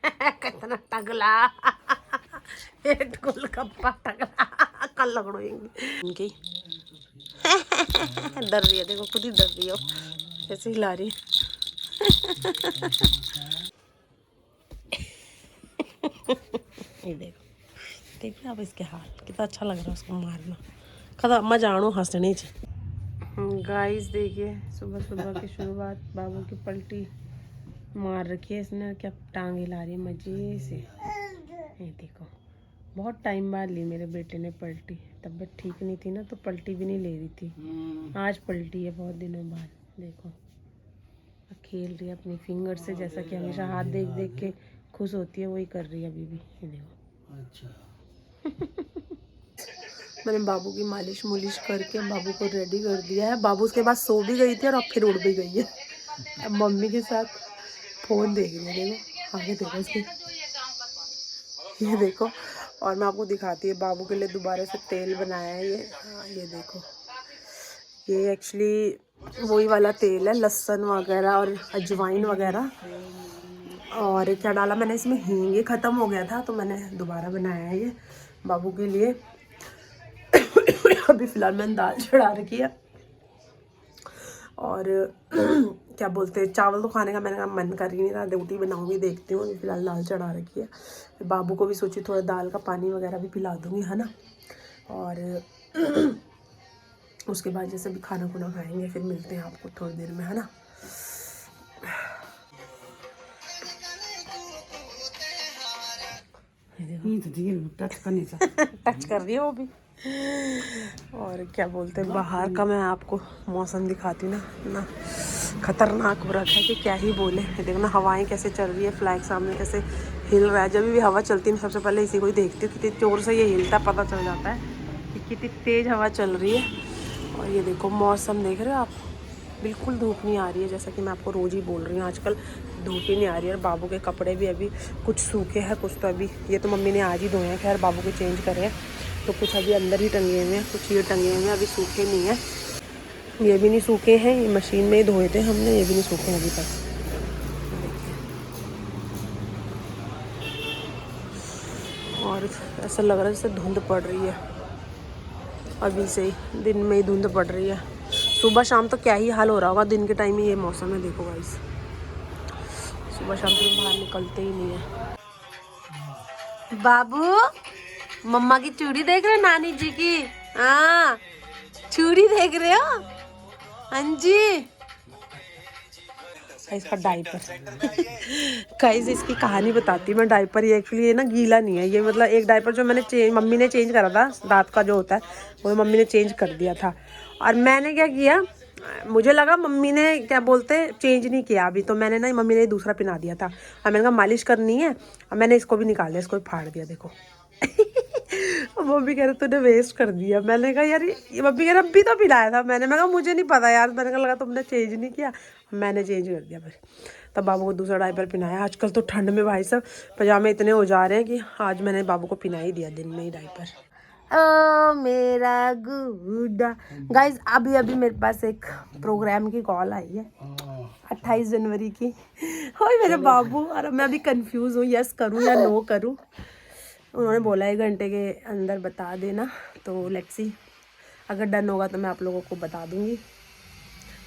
कितना टगला एक गोलगप्पा टगला कल लगड़ोएंगे उनकी डर रही है, देखो खुद ही डर रही हो, ऐसे ही ला रही ये देखो देखो अब इसके हाल कितना अच्छा लग रहा है उसको मारना, कदा मजा आणो हंसने च। गाइस देखिए सुबह सुबह की शुरुआत, बाबू की पलटी मार रखी है इसने, क्या टांग हिला रही है मजे से। ये देखो बहुत टाइम बाद ली मेरे बेटे ने पलटी, तबीयत ठीक नहीं थी ना तो पलटी भी नहीं ले रही थी, आज पलटी है बहुत दिनों बाद। देखो खेल रही है अपनी फिंगर से, जैसा कि हमेशा हाथ देख देख के खुश होती है वही कर रही है अभी भी। ये देखो अच्छा मैंने बाबू की मालिश मुलिश करके बाबू को रेडी कर दिया है। बाबू उसके बाद सो भी गई थी और अब फिर उड़ भी गई है, अब मम्मी के साथ फोन देख रही है। देखो आगे देखो इसकी, ये देखो। और मैं आपको दिखाती है बाबू के लिए दोबारा से तेल बनाया है ये। हाँ ये देखो, ये एक्चुअली वही वाला तेल है, लहसुन वगैरह और अजवाइन वगैरह। और क्या डाला मैंने इसमें, हींग, ये ख़त्म हो गया था तो मैंने दोबारा बनाया है ये बाबू के लिए। अभी फ़िलहाल मैंने दाल चढ़ा रखी है और क्या बोलते हैं, चावल तो खाने का मैंने कहा मन कर ही नहीं रहा, रोटी बनाऊंगी, देखती हूँ। फिलहाल दाल चढ़ा रखी है, फिर बाबू को भी सोची थोड़ा दाल का पानी वगैरह भी पिला दूँगी, है ना। और उसके बाद जैसे भी खाना खुना खाएंगे फिर मिलते हैं आपको थोड़ी देर में, है ना। टच कर रही है वो भी। और क्या बोलते हैं, बाहर का मैं आपको मौसम दिखाती हूँ ना खतरनाक हो रखा है कि क्या ही बोले। देखो ना हवाएं कैसे चल रही है, फ्लैग सामने कैसे हिल रहा है। जब भी हवा चलती है सबसे पहले इसी को ही देखती हूँ, कितनी जोर से ये हिलता है, पता चल जाता है कि कितनी तेज़ हवा चल रही है। और ये देखो मौसम देख रहे हो आप, बिल्कुल धूप नहीं आ रही है, जैसा कि मैं आपको रोज़ ही बोल रही हूँ आजकल धूप ही नहीं आ रही है। और बाबू के कपड़े भी अभी कुछ सूखे हैं, कुछ तो अभी, ये तो मम्मी ने आज ही धोए हैं, खैर बाबू के चेंज करे हैं, तो कुछ अभी अंदर ही टंगे हुए हैं, कुछ ये टंगे हुए हैं, अभी सूखे नहीं हैं। ये भी नहीं सूखे हैं, ये मशीन में ही धोए थे हमने, ये भी नहीं सूखे हैं अभी तक। और ऐसा लग रहा है जैसे धुंध पड़ रही है, अभी से ही दिन में ही धुंध पड़ रही है। सुबह शाम तो क्या ही हाल हो रहा होगा, दिन के टाइम ही ये मौसम है। देखो गाइस सुबह शाम तो बाहर निकलते ही नहीं है। बाबू मम्मा की चूड़ी देख रहे हो, नानी जी की, हाँ चूड़ी देख रहे हो, हाँ जी। इसका डायपर गाइस इसकी कहानी बताती मैं। डायपर ये एक्चुअली ये ना गीला नहीं है, ये मतलब एक डायपर जो मैंने मम्मी ने चेंज करा था, दांत का जो होता है वो मम्मी ने चेंज कर दिया था। और मैंने क्या किया, मुझे लगा मम्मी ने क्या बोलते चेंज नहीं किया अभी, तो मैंने ना मम्मी ने दूसरा पिना दिया था और मैंने कहा मालिश करनी है, और मैंने इसको भी निकाल दिया, इसको भी फाड़ दिया। देखो मम्मी कह रहे तूने वेस्ट कर दिया। मैंने कहा यार ये मम्मी कह रहे अभी तो पिलाया था मैंने। मैं कहा मुझे नहीं पता यार, मैंने कहा लगा तुमने चेंज नहीं किया, मैंने चेंज कर दिया फिर। तब बाबू को दूसरा डायपर पिनाया। आजकल तो ठंड में भाई साहब पजामे इतने हो जा रहे हैं कि आज मैंने बाबू को पिना ही दिया दिन में ही डायपर। ओ मेरा गुड्डा। गाइज अभी अभी मेरे पास एक प्रोग्राम की कॉल आई है 28 जनवरी की। हो मेरे बाबू, और मैं अभी कंफ्यूज हूँ यस करूँ या नो करूँ। उन्होंने बोला 1 घंटे के अंदर बता देना, तो लेट्स सी, अगर डन होगा तो मैं आप लोगों को बता दूंगी।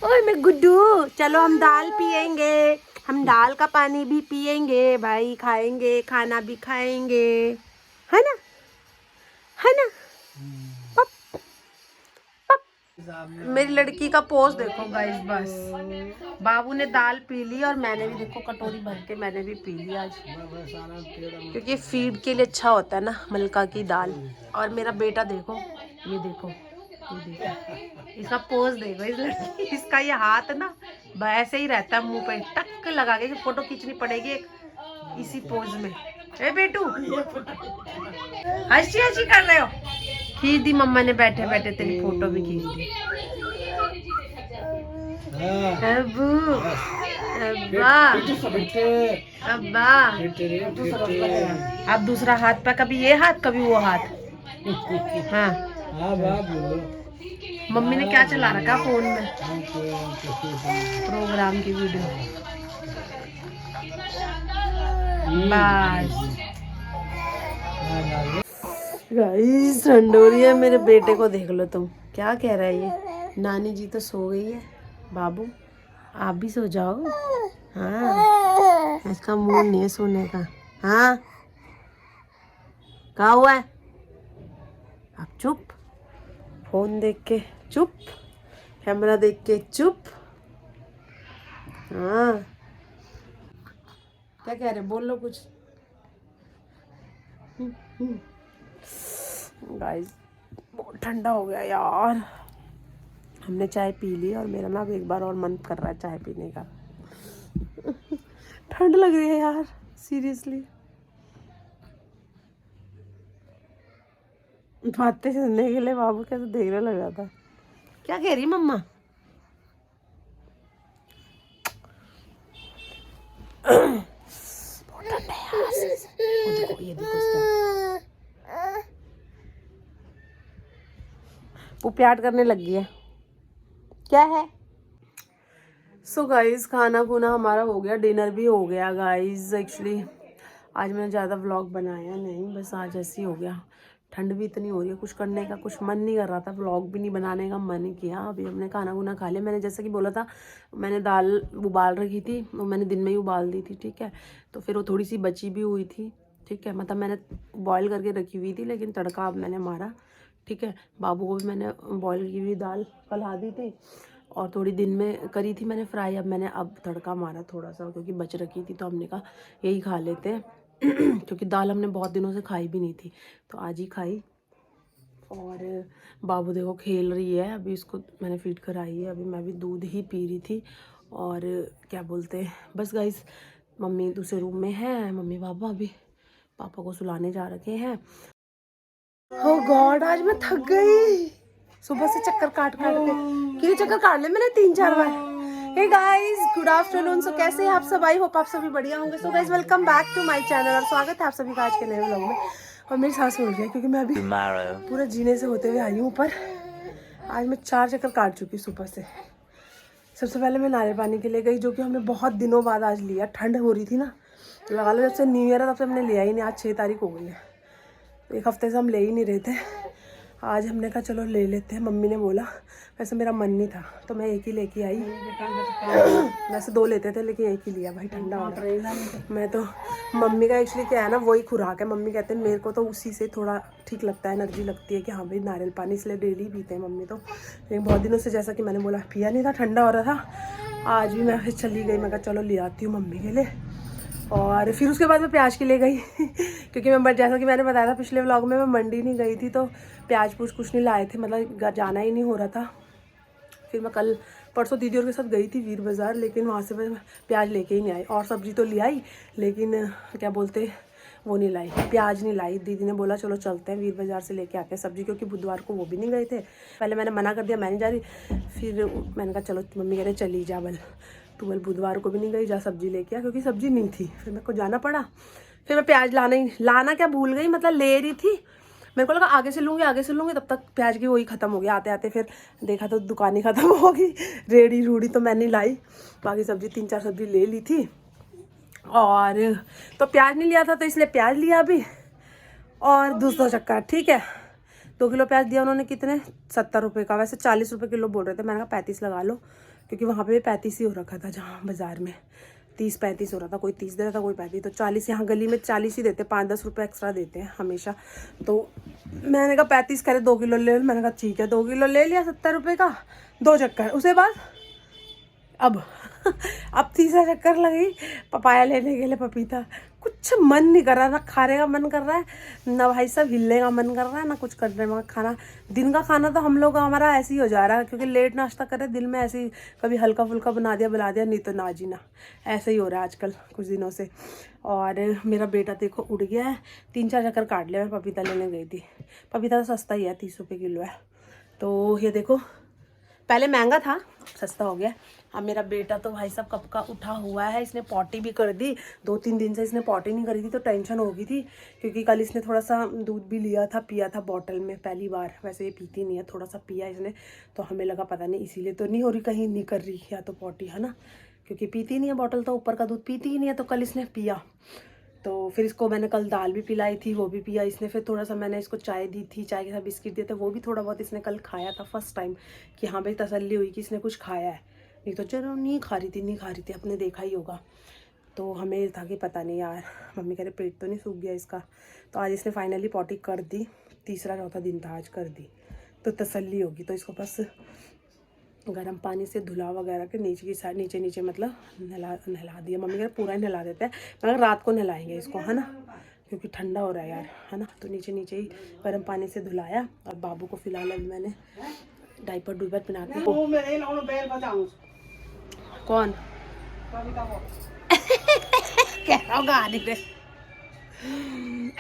ओए मैं गुड्डू, चलो हम दाल पियेंगे, हम दाल का पानी भी पियेंगे भाई, खाएंगे, खाना भी खाएंगे, है ना, है ना। पप पप। मेरी लड़की का पोज देखो गाइस, बस बाबू ने दाल पी ली और मैंने भी देखो कटोरी भर के मैंने भी पी ली आज, क्योंकि फीड के लिए अच्छा होता है ना मलका की दाल। और मेरा बेटा देखो, ये देखो, ये देखो इसका पोज देखो, इस लड़की इसका ये हाथ ना ऐसे ही रहता है मुंह पे टक लगा के, फोटो खींचनी पड़ेगी एक इसी पोज में। ए बेटू हंसी हंसी कर रहे हो, खींच दी मम्मा ने, बैठे बैठे तेरी फोटो भी खींच दी। अब्बू अब्बा अब्बा, अब दूसरा हाथ पे, कभी ये हाथ कभी वो हाथ। हाँ मम्मी ने क्या चला रखा फोन में, प्रोग्राम की वीडियो। गाइस ठंड हो रही है। मेरे बेटे को देख लो तुम, क्या कह रहा है ये। नानी जी तो सो गई है, बाबू आप भी सो जाओ। हाँ इसका मूड नहीं है सोने का। हाँ क्या हुआ है, आप चुप, फोन देख के चुप, कैमरा देख के चुप। हाँ क्या कह रहे, बोल लो कुछ। गाइस बहुत ठंडा हो गया यार। हमने चाय पी ली और मेरा ना अब एक बार और मन कर रहा है चाय पीने का। ठंड लग रही है यार सीरियसली। बातें सुनने के लिए बाबू कैसे देखने लगा था। क्या कह रही मम्मा। बहुत ठंड है यार। वो देखो ये देखो इसका वो प्यार करने लग गई है। क्या है। सो गाइस खाना खुना हमारा हो गया, डिनर भी हो गया गाइस। एक्चुअली आज मैंने ज़्यादा व्लॉग बनाया नहीं, बस आज ऐसे ही हो गया। ठंड भी इतनी हो रही है, कुछ करने का कुछ मन नहीं कर रहा था, व्लॉग भी नहीं बनाने का मन ही किया। अभी हमने खाना खुना खा लिया। मैंने जैसे कि बोला था, मैंने दाल उबाल रखी थी, वो मैंने दिन में ही उबाल दी थी, ठीक है। तो फिर वो थोड़ी सी बची भी हुई थी, ठीक है, मतलब मैंने बॉयल करके रखी हुई थी, लेकिन तड़का अब मैंने मारा, ठीक है। बाबू को भी मैंने बॉयल की हुई दाल कल दी थी और थोड़ी दिन में करी थी मैंने फ्राई। अब मैंने तड़का मारा थोड़ा सा, क्योंकि बच रखी थी तो हमने कहा यही खा लेते हैं। क्योंकि दाल हमने बहुत दिनों से खाई भी नहीं थी, तो आज ही खाई। और बाबू देखो खेल रही है, अभी इसको मैंने फीड कराई है, अभी मैं भी दूध ही पी रही थी। और क्या बोलते हैं, बस गाइस मम्मी दूसरे रूम में है, मम्मी पापा अभी पापा को सुलाने जा रखे हैं। ओह गॉड आज मैं थक गई सुबह से चक्कर काट काट के। कितने चक्कर काट ले मैंने 3-4 बार। Hey guys good afternoon. So कैसे हैं आप सब, आई होप आप सभी बढ़िया होंगे। So guys welcome back to my channel और स्वागत है आप सभी का आज के नए व्लॉग में। और मेरी सांस फूल गई है क्योंकि मैं अभी पूरा जीने से होते हुए आई हूँ ऊपर। आज मैं 4 चक्कर काट चुकी सुबह से। सबसे पहले मैं नारियल पानी के लिए गई, जो कि हमने बहुत दिनों बाद आज लिया। ठंड हो रही थी ना, तो लगा लो जब से न्यू ईयर है तब से हमने लिया ही नहीं। आज 6 तारीख हो गई है, तो एक हफ्ते से हम ले ही नहीं रहे थे। आज हमने कहा चलो ले लेते हैं, मम्मी ने बोला। वैसे मेरा मन नहीं था तो मैं एक ही लेके आई। वैसे 2 लेते थे लेकिन एक ही लिया, भाई ठंडा हो रहा है। मैं तो मम्मी का एक्चुअली क्या है ना, वही खुराक है। मम्मी कहते हैं मेरे को तो उसी से थोड़ा ठीक लगता है, एनर्जी लगती है कि हाँ भाई नारियल पानी, इसलिए डेली पीते हैं मम्मी तो। लेकिन बहुत दिनों से जैसा कि मैंने बोला पिया नहीं था, ठंडा हो रहा था। आज भी मैं फिर चली गई, मैं कहा चलो ले आती हूँ मम्मी के लिए। और फिर उसके बाद मैं प्याज के लिए गई क्योंकि मैं जैसा कि मैंने बताया था पिछले व्लॉग में, मैं मंडी नहीं गई थी, तो प्याज पूछ कुछ नहीं लाए थे, मतलब जाना ही नहीं हो रहा था। फिर मैं कल परसों दीदी और के साथ गई थी वीर बाज़ार, लेकिन वहाँ से मैं प्याज लेके ही नहीं आई। और सब्ज़ी तो ले आई, लेकिन क्या बोलते वो नहीं लाई, प्याज नहीं लाई। दीदी ने बोला चलो चलते हैं वीर बाज़ार से लेके आते हैं सब्ज़ी, क्योंकि बुधवार को वो भी नहीं गए थे। पहले मैंने मना कर दिया, मैं नहीं जा रही। फिर मैंने कहा चलो, मम्मी कह रहे चली जा बल, तू बल बुधवार को भी नहीं गई, जा सब्ज़ी लेके आ, क्योंकि सब्ज़ी नहीं थी। फिर मेरे को जाना पड़ा। फिर मैं प्याज लाना क्या भूल गई, मतलब ले रही थी, मेरे को लगा आगे से लूँगी, तब तक प्याज की वही ख़त्म हो गया। आते आते फिर देखा तो दुकान ही ख़त्म हो गई, रेडी रूढ़ी तो मैंने लाई। बाकी सब्ज़ी 3-4 सब्ज़ी ले ली थी, और तो प्याज नहीं लिया था तो इसलिए प्याज लिया अभी। और दूसरा चक्कर, ठीक है 2 किलो प्याज दिया उन्होंने, कितने 70 रुपये का। वैसे 40 रुपये किलो बोल रहे थे, मैंने कहा 35 लगा लो, क्योंकि वहाँ पे 35 ही हो रखा था, जहाँ बाज़ार में 30-35 हो रहा था। कोई 30 दे रहा था, कोई 35, तो 40 यहाँ गली में 40 ही देते, 5-10 रुपये एक्स्ट्रा देते हैं हमेशा। तो मैंने कहा 35 करे 2 किलो ले लो। मैंने कहा ठीक है 2 किलो ले लिया 70 रुपये का, 2 चक्कर। उसके बाद अब तीसरा चक्कर लगी पपाया लेने के लिए, पपीता। कुछ मन नहीं कर रहा, ना खाने का मन कर रहा है, ना भाई साहब हिलने का मन कर रहा है, ना कुछ करने का। खाना दिन का खाना तो हम लोग हमारा ऐसे ही हो जा रहा है, क्योंकि लेट नाश्ता करें दिल में ऐसे ही, कभी हल्का फुल्का बना दिया बुला दिया, नहीं तो ना जी ना। ऐसे ही हो रहा है आजकल कुछ दिनों से। और मेरा बेटा देखो उड़ गया है, 3-4 चक्कर काट लिया। मैं पपीता लेने गई थी, पपीता तो सस्ता ही है, 30 रुपये किलो है। तो ये देखो पहले महंगा था, सस्ता हो गया। अब मेरा बेटा तो भाई साहब कब का उठा हुआ है, इसने पॉटी भी कर दी। 2-3 दिन से इसने पॉटी नहीं करी थी, तो टेंशन हो गई थी, क्योंकि कल इसने थोड़ा सा दूध भी लिया था, पिया था बॉटल में पहली बार। वैसे ये पीती नहीं है, थोड़ा सा पिया इसने, तो हमें लगा पता नहीं इसीलिए तो नहीं हो रही, कहीं नहीं कर रही या तो पॉटी, है ना, क्योंकि पीती नहीं है बॉटल, तो ऊपर का दूध पीती ही नहीं है। तो कल इसने पिया, तो फिर इसको मैंने कल दाल भी पिलाई थी, वो भी पिया इसने। फिर थोड़ा सा मैंने इसको चाय दी थी, चाय के साथ बिस्किट दिए थे, वो भी थोड़ा बहुत इसने कल खाया था। फर्स्ट टाइम कि हाँ भाई तसल्ली हुई कि इसने कुछ खाया है, नहीं तो चलो नहीं खा रही थी, अपने देखा ही होगा। तो हमें था कि पता नहीं यार, मम्मी कह रहे पेट तो नहीं सूख गया इसका। तो आज इसने फाइनली पॉटी कर दी, तीसरा चौथा दिन था आज, कर दी तो तसल्ली होगी। तो इसको बस गर्म पानी से धुला वगैरह के नीचे की साइड, नीचे मतलब नहला दिया। मम्मी कह रहे पूरा ही नहला देते हैं, मगर रात को नहलाएंगे इसको, है ना, क्योंकि ठंडा हो रहा है यार, है ना। तो नीचे ही गर्म पानी से धुलाया। और बाबू को फिलहाल अभी मैंने डाइपर डुइपर पहना के। कौन कह रहा हूँ गाड़ी पे।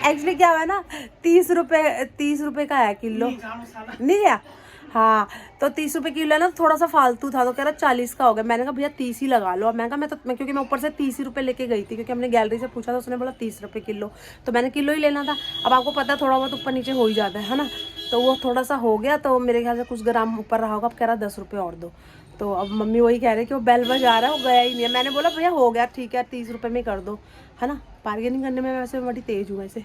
एक्चुअली क्या हुआ ना, 30 रुपये का है किलो, नहीं गया। हाँ तो 30 रुपये किलो है ना, थोड़ा सा फालतू था तो कह रहा 40 का हो गया। मैंने कहा भैया 30 ही लगा लो। मैं क्योंकि मैं ऊपर से 30 रुपये लेके गई थी, क्योंकि हमने गैलरी से पूछा था, उसने बोला 30 रुपये किलो, तो मैंने किलो ही लेना था। अब आपको पता है थोड़ा बहुत ऊपर नीचे हो ही जाता है ना। तो वो थोड़ा सा हो गया, तो मेरे ख्याल से कुछ ग्राम ऊपर रहा होगा। अब कह रहा 10 रुपये और दो। तो अब मम्मी वही कह रहे कि वो बेल बजा रहा है, वो गया ही नहीं है। मैंने बोला भैया हो गया ठीक है, 30 रुपये में कर दो, है ना। बार्गेनिंग करने में वैसे बड़ी तेज़ हूँ वैसे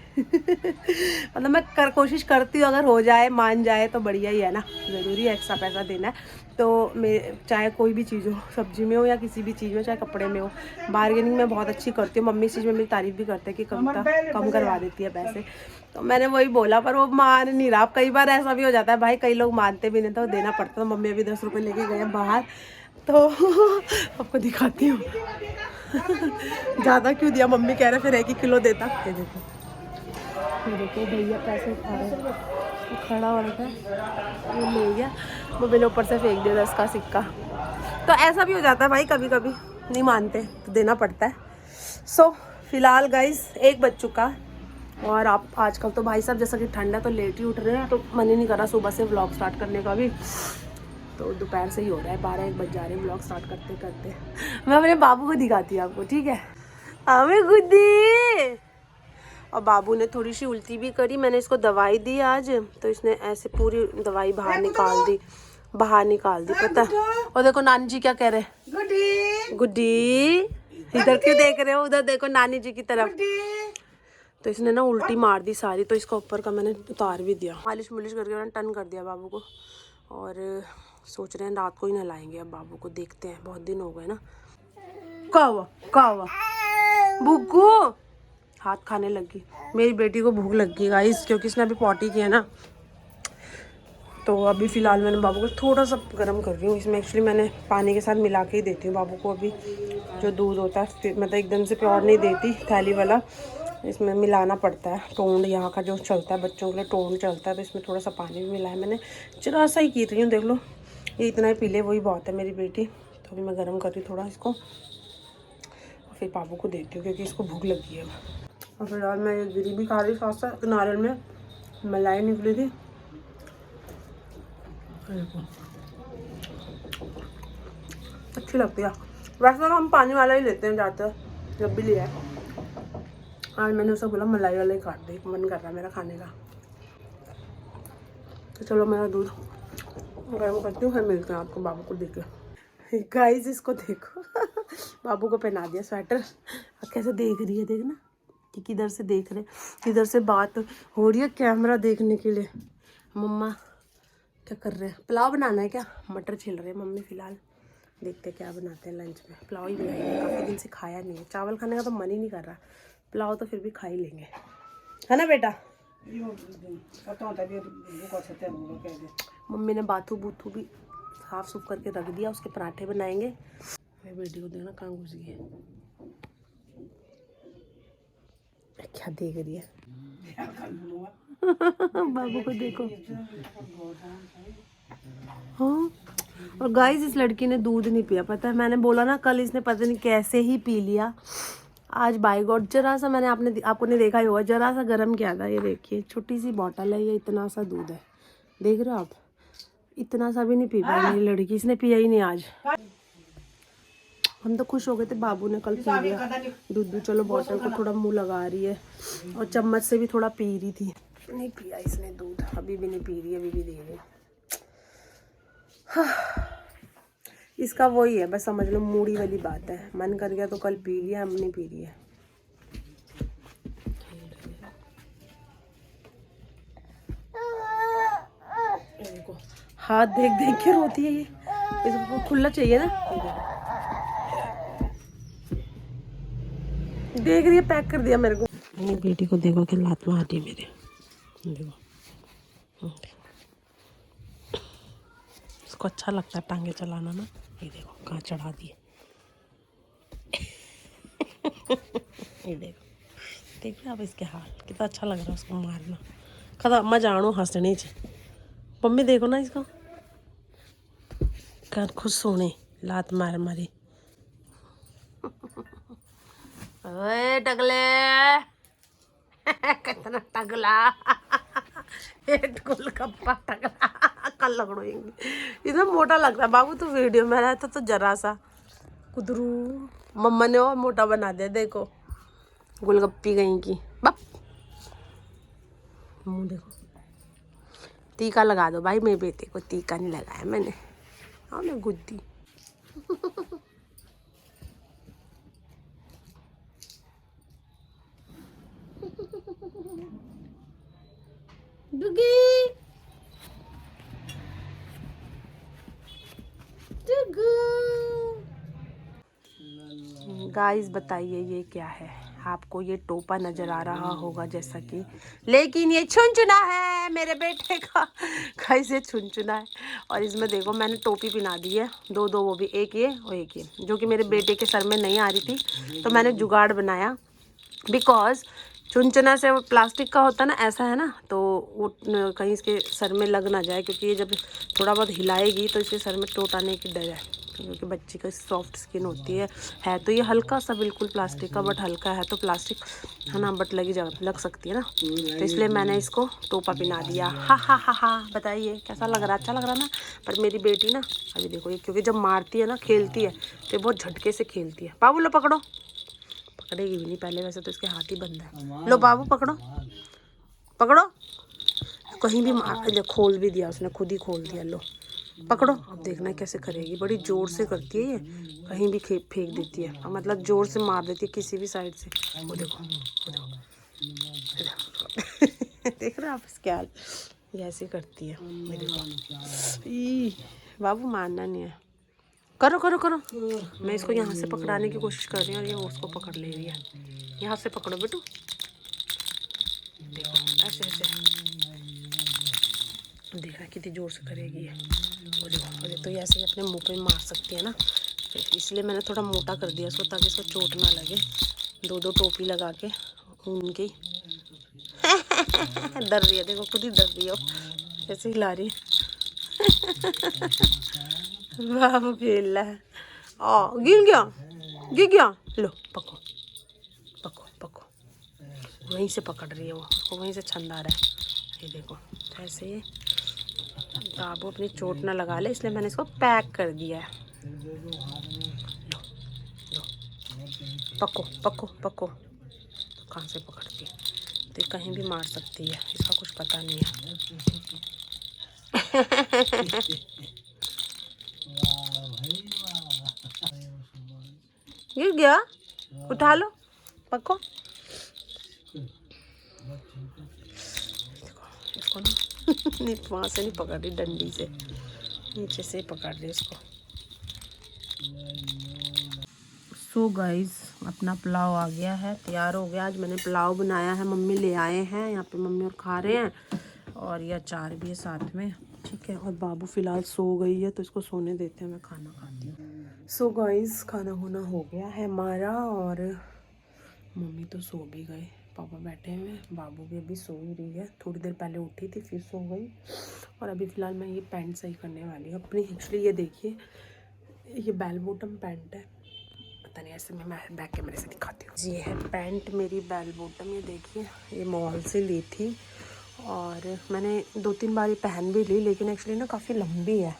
मतलब मैं कोशिश करती हूँ, अगर हो जाए मान जाए तो बढ़िया ही है ना, ज़रूरी है एक्स्ट्रा पैसा देना है। तो मैं चाहे कोई भी चीज़ हो, सब्जी में हो या किसी भी चीज़ में, चाहे कपड़े में हो, बार्गेनिंग में बहुत अच्छी करती हूँ। मम्मी इस चीज़ में मेरी तारीफ़ भी करते हैं कि कम करवा देती है पैसे। तो मैंने वही बोला, पर वो मान नहीं रहा। कई बार ऐसा भी हो जाता है भाई, कई लोग मानते भी नहीं तो देना पड़ता। तो मम्मी अभी 10 रुपये लेके गए बाहर, तो आपको दिखाती हूँ ज़्यादा क्यों दिया, मम्मी कह रहे फिर 1 किलो देता। ये देखो भैया पैसे उठा रहे हैं, तो खड़ा हो रहा था, वो ले गया, मम्मी ने ऊपर से फेंक दिया 10 का सिक्का। तो ऐसा भी हो जाता है भाई, कभी कभी नहीं मानते तो देना पड़ता है। सो फिलहाल गाइस 1 बज चुका। और आप आजकल तो भाई साहब जैसा कि ठंड है तो लेट ही उठ रहे हैं, तो मन ही नहीं कर रहा सुबह से व्लॉग स्टार्ट करने का भी। तो दोपहर से ही हो रहा है, 12-1 बज जा रहे हैं व्लॉग स्टार्ट करते करते। मैं अपने बाबू को दिखाती हूँ आपको, ठीक है। हमें गुड्डी। और बाबू ने थोड़ी सी उल्टी भी करी, मैंने इसको दवाई दी आज, तो इसने ऐसे पूरी दवाई बाहर निकाल दी, पता। और देखो नानी जी क्या कह रहे हैं, गुड्डी इधर क्यों देख रहे हो, उधर देखो नानी जी की तरफ। तो इसने ना उल्टी मार दी सारी, तो इसका ऊपर का मैंने उतार भी दिया, मालिश मुलिश करके मैंने टन कर दिया बाबू को। और सोच रहे हैं रात को ही नहलाएंगे अब बाबू को, देखते हैं, बहुत दिन हो गए ना। क्या हुआ बुग्गू, हाथ खाने लगी। मेरी बेटी को भूख लग गई गाइस, क्योंकि इसने अभी पॉटी किया ना। तो अभी फ़िलहाल मैंने बाबू को थोड़ा सा गर्म कर रही हूँ। इसमें एक्चुअली मैंने पानी के साथ मिला के ही देती हूँ बाबू को। अभी जो दूध होता है मतलब एकदम से प्योर नहीं देती, थैली वाला, इसमें मिलाना पड़ता है। टोंड यहाँ का जो चलता है बच्चों के लिए, टोंड चलता है, तो इसमें थोड़ा सा पानी भी मिलाया मैंने। जरा सा ही की रही हूँ, देख लो, ये इतना ही पी ले वही बहुत है मेरी बेटी। तो अभी मैं गर्म कर रही हूँ थोड़ा इसको, और फिर बाबू को देती हूँ क्योंकि इसको भूख लगी है। और फिर यार मैं ये गिरी भी खा रही साथ साथ, नारियल में मलाई निकली थी, अच्छी लगती है। वैसे तो हम पानी वाला ही लेते हैं ज़्यादातर, जब भी लिया है। आज मैंने उसे बोला मलाई वाला ही काट दे, मन कर रहा है मेरा खाने का। तो चलो मेरा दूध गर्म करती हूँ, फिर मिलते हैं आपको बाबू को देख के। गाइस इसको देखो बाबू को पहना दिया स्वेटर, कैसे देख रही है, देखना कि किधर से देख रहे, किधर से बात हो रही है कैमरा देखने के लिए। मम्मा क्या कर रहे हैं, पुलाव बनाना है क्या, मटर छिल रहे हैं मम्मी। फ़िलहाल देखते हैं क्या बनाते हैं लंच में, पुलाव ही बनाएंगे, काफ़ी दिन से खाया नहीं है। चावल खाने का तो मन ही नहीं कर रहा, पुलाव तो फिर भी खा ही लेंगे, है ना बेटा। मम्मी ने बाथू बूथू भी साफ सुफ करके रख दिया, उसके पराठे बनाएंगे। मेरी बेटी को देखना कहाँ घुस गई है, क्या देख रही है बाबू को देखो। हाँ और गाइस इस लड़की ने दूध नहीं पिया, पता है, मैंने बोला ना कल, इसने पता नहीं कैसे ही पी लिया। आज बाय गॉड जरा सा, मैंने आपको ने देखा ही होगा, जरा सा गर्म किया था। ये देखिए छोटी सी बॉटल है, ये इतना सा दूध है, देख रहे हो आप, इतना सा भी नहीं पी पाई मेरी लड़की, इसने पिया ही नहीं आज। हम तो खुश हो गए थे, बाबू ने कल पी लिया दूध। चलो बॉटल को थोड़ा मुंह लगा रही है, और चम्मच से भी थोड़ा पी रही थी, नहीं पिया इसने दूध, अभी भी नहीं पी रही, अभी भी दे रही। इसका वही है बस, समझ लो मूडी वाली बात है, मन कर गया तो कल पी लिया, हम नहीं पी रही है। हाथ देख देख के रोती है ये, इसको खुला चाहिए ना। देख रही है, पैक कर दिया मेरे को। मेरी बेटी को देखो कि लात मारती है मेरे, देखो इसको अच्छा लगता है टांगे चलाना ना। ये देखो कहाँ चढ़ा दिए। ये देखो, देख रहे आप इसके हाल, कितना अच्छा लग रहा है उसको मारना। कदा अम्मा जानो हंसने च मम्मी देखो ना इसको, कर खुश सोने लात मार मारी। ओए टगले कितना टगला। एक गोलगप्पा टगला कल लगड़ोएंगे। इतना मोटा लगता है बाबू, तो वीडियो में रहता तो जरा सा कुदरू। मम्मा ने और मोटा बना दिया देखो, गोलगप्पी गई की बप। मुंह देखो, टीका लगा दो भाई, मेरे बेटे को टीका नहीं लगाया मैंने। हाँ मैं गुद्दी। डुगी गाइस बताइए ये क्या है। आपको ये टोपा नजर आ रहा होगा जैसा कि, लेकिन ये छुनचुना है मेरे बेटे का। गाइस ये छुनचुना है, और इसमें देखो मैंने टोपी पहना दी है, दो दो, वो भी एक ये और एक ये, जो कि मेरे बेटे के सर में नहीं आ रही थी, तो मैंने जुगाड़ बनाया। बिकॉज चुनचुना से वो प्लास्टिक का होता है ना, ऐसा है ना, तो वो कहीं इसके सर में लग ना जाए, क्योंकि ये जब थोड़ा बहुत हिलाएगी तो इसके सर में चोट आने की डर है, क्योंकि बच्ची का सॉफ्ट स्किन होती है तो ये हल्का सा बिल्कुल प्लास्टिक का, बट हल्का है तो प्लास्टिक है ना, बट लग सकती है ना, तो इसलिए मैंने इसको टोपा पहना दिया। हा हा हा हा, बताइए कैसा लग रहा है, अच्छा लग रहा ना। पर मेरी बेटी ना अभी देखो, ये क्योंकि जब मारती है ना, खेलती है तो बहुत झटके से खेलती है। बाबू लो पकड़ो, पकड़ेगी भी नहीं पहले, वैसे तो इसके हाथ ही बंद है। लो बाबू पकड़ो पकड़ो, कहीं भी मार, खोल भी दिया उसने, खुद ही खोल दिया। लो पकड़ो, अब देखना कैसे करेगी, बड़ी जोर से करती है ये, कहीं भी फेंक देती है, मतलब जोर से मार देती है किसी भी साइड से। वो देखो, वो देखो। देख रहे हो आप इसके हाल, ये ऐसे करती है। मेरे बाबू मारना नहीं है, करो करो करो। मैं इसको यहाँ से पकड़ाने की कोशिश कर रही हूँ और ये उसको पकड़ ले रही है। यहाँ से पकड़ो बेटू, देखो ऐसे ऐसे, देखा कितनी जोर से करेगी ये। और तो ये ऐसे ही अपने मुंह पे मार सकती है ना, इसलिए मैंने थोड़ा मोटा कर दिया इसको, ताकि इसको चोट ना लगे। दो दो टोपी लगा के ऊन की। डर रही है, देखो खुद ही डर रही हो, ऐसे हिला रही है। बाबू खेल रहा है। गिर गया, गिर गया। लो पको पको पको, वहीं से पकड़ रही है वो, उसको वहीं से छंदा रहा है। ये देखो ऐसे ही बाबू अपनी चोट ना लगा ले, इसलिए मैंने इसको पैक कर दिया है। लो लो पको पको पको, कहाँ से पकड़ती है, तो कहीं भी मार सकती है, इसका कुछ पता नहीं है। गिर गया, उठा लो पको। इसको ना वहाँ से नहीं पकड़ रही, डंडी से नीचे से पकड़ रही इसको। सो गाइस अपना पुलाव आ गया है, तैयार हो गया। आज मैंने पुलाव बनाया है, मम्मी ले आए हैं यहाँ पे, मम्मी और खा रहे हैं, और ये अचार भी है साथ में, ठीक है। और बाबू फिलहाल सो गई है, तो इसको सोने देते हैं, मैं खाना खाती हूँ। सो गाइस खाना होना हो गया है हमारा, और मम्मी तो सो भी गए, पापा बैठे हुए, बाबू भी अभी सो ही रही है, थोड़ी देर पहले उठी थी फिर सो गई। और अभी फ़िलहाल मैं ये पैंट सही करने वाली हूँ अपनी। एक्चुअली ये देखिए, ये बेल बॉटम पैंट है, पता नहीं ऐसे में मैं बैक कैमरे से दिखाती हूँ। ये है पैंट मेरी बेल बॉटम, ये देखिए, ये मॉल से ली थी, और मैंने 2-3 बार ये पहन भी ली, लेकिन एक्चुअली ना काफ़ी लंबी है,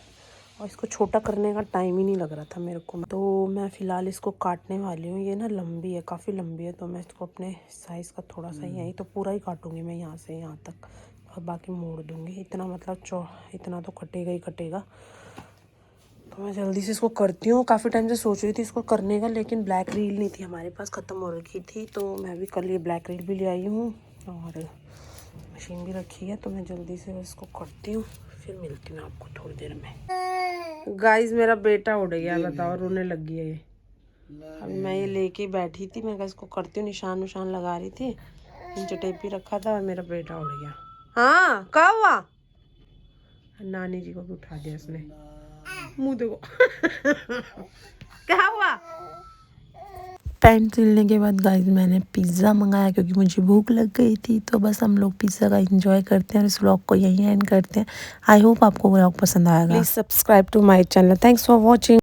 और इसको छोटा करने का टाइम ही नहीं लग रहा था मेरे को, तो मैं फ़िलहाल इसको काटने वाली हूँ। ये ना लंबी है, काफ़ी लंबी है, तो मैं इसको अपने साइज़ का थोड़ा सा यहीं तो पूरा ही काटूँगी मैं, यहाँ से यहाँ तक, और बाकी मोड़ दूँगी। इतना मतलब इतना तो कटेगा ही कटेगा, तो मैं जल्दी से इसको करती हूँ। काफ़ी टाइम से सोच रही थी इसको करने का, लेकिन ब्लैक रील नहीं थी हमारे पास, ख़त्म हो रखी थी, तो मैं भी कल ये ब्लैक रील भी ले आई हूँ, और मशीन भी रखी है, तो मैं जल्दी से इसको करती हूँ, फिर मिलती हूँ आपको थोड़ी देर में। गाइस मेरा बेटा उड़ गया, बताओ, रोने लग गया ये। अभी मैं ये लेके बैठी थी, मैं इसको करती हूँ, निशान लगा रही थी, नीचे टेपी रखा था और मेरा बेटा उड़ गया। हाँ क्या हुआ? नानी जी को भी उठा दिया इसने, मुंह देखो। क्या हुआ? पैंट सिलने के बाद गाइस मैंने पिज़्ज़ा मंगाया क्योंकि मुझे भूख लग गई थी। तो बस हम लोग पिज़्ज़ा का एंजॉय करते हैं और इस व्लॉग को यहीं एंड करते हैं। आई होप आपको व्लॉग पसंद आएगा। Please subscribe to my channel. Thanks for watching.